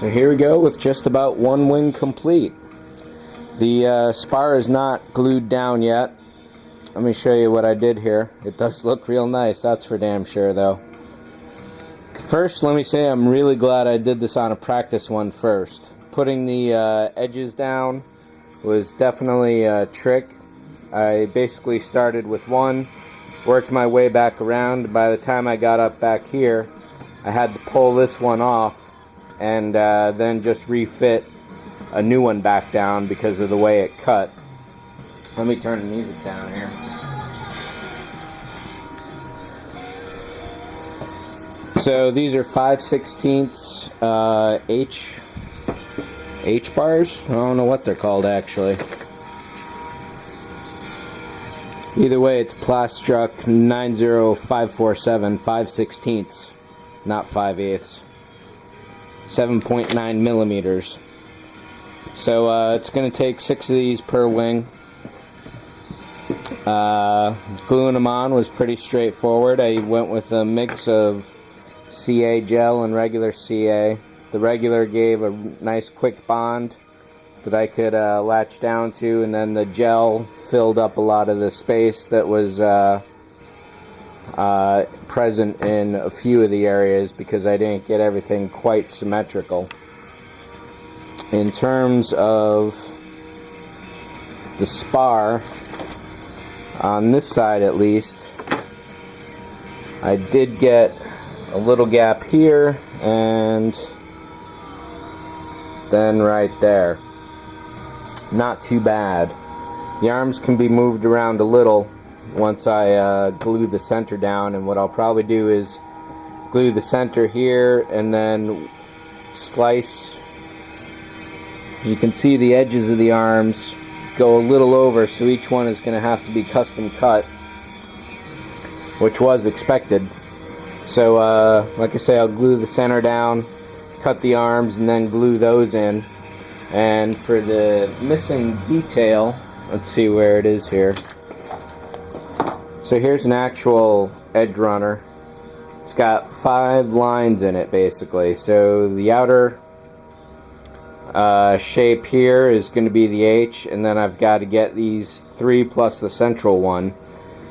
So here we go with just about one wing complete. The spar is not glued down yet. Let me show you what I did here. It does look real nice, that's for damn sure though. First, let me say I'm really glad I did this on a practice one first. Putting the edges down was definitely a trick. I basically started with one, worked my way back around. By the time I got up back here, I had to pull this one off and then just refit a new one back down because of the way it cut. Let me turn the music down here. So these are 5/16 H bars. I don't know what they're called actually. Either way, it's Plastruck 90547 5/16, not 5/8. 7.9 millimeters. So it's going to take 6 of these per wing. Gluing them on was pretty straightforward. I went with a mix of CA gel and regular CA. The regular gave a nice quick bond that I could latch down to, and then the gel filled up a lot of the space that was present in a few of the areas because I didn't get everything quite symmetrical. In terms of the spar, on this side at least, I did get a little gap here and then right there. Not too bad. The arms can be moved around a little once I glue the center down, and what I'll probably do is glue the center here and then slice. You can see the edges of the arms go a little over, so each one is going to have to be custom cut, which was expected. So like I say, I'll glue the center down, cut the arms, and then glue those in. And for the missing detail, let's see where it is here. So here's an actual edge runner. It's got 5 lines in it basically. So the outer shape here is going to be the H, and then I've got to get these 3 plus the central one.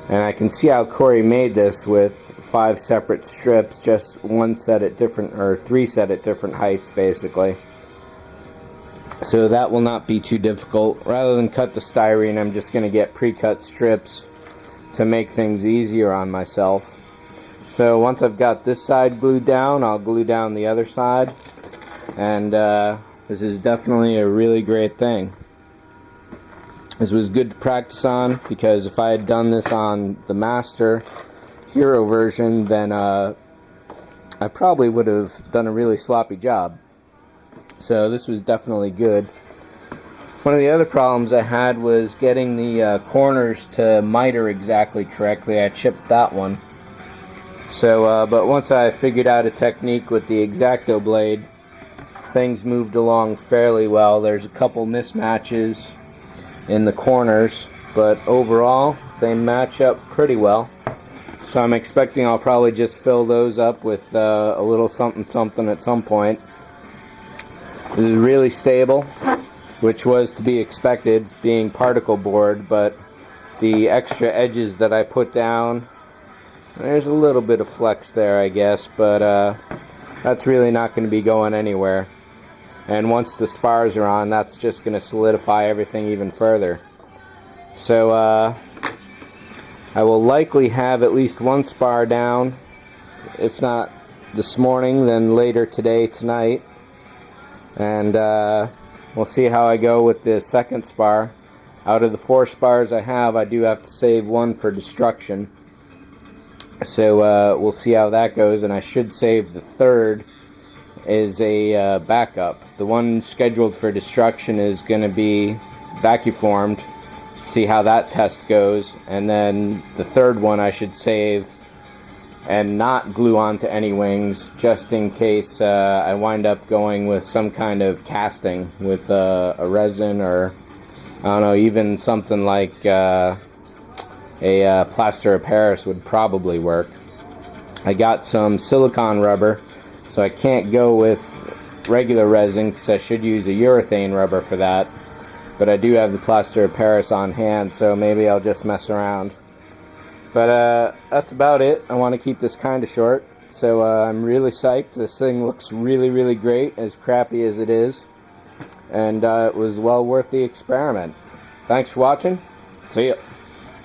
And I can see how Corey made this with 5 separate strips, just one set at different, or 3 set at different heights basically. So that will not be too difficult. Rather than cut the styrene, I'm just going to get pre-cut strips to make things easier on myself. So once I've got this side glued down, I'll glue down the other side. And this is definitely a really great thing. This was good to practice on, because if I had done this on the Master Hero version, then I probably would have done a really sloppy job. So this was definitely good. One of the other problems I had was getting the corners to miter exactly correctly. I chipped that one. So, but once I figured out a technique with the X-Acto blade, things moved along fairly well. There's a couple mismatches in the corners, but overall they match up pretty well. So I'm expecting I'll probably just fill those up with a little something something at some point. This is really stable, which was to be expected being particle board, but the extra edges that I put down, there's a little bit of flex there I guess, but that's really not going to be going anywhere. And once the spars are on, that's just going to solidify everything even further. So I will likely have at least one spar down, if not this morning, then later today, tonight. And we'll see how I go with the second spar. Out of the 4 spars I have, I do have to save one for destruction. So we'll see how that goes, and I should save the third as a backup. The one scheduled for destruction is going to be vacuformed. See how that test goes, and then the third one I should save and not glue onto any wings, just in case I wind up going with some kind of casting with a resin, or I don't know, even something like a plaster of Paris would probably work. I got some silicone rubber, so I can't go with regular resin, because I should use a urethane rubber for that. But I do have the plaster of Paris on hand, so maybe I'll just mess around. But that's about it. I want to keep this kind of short, so I'm really psyched. This thing looks really, really great, as crappy as it is. And it was well worth the experiment. Thanks for watching. See ya.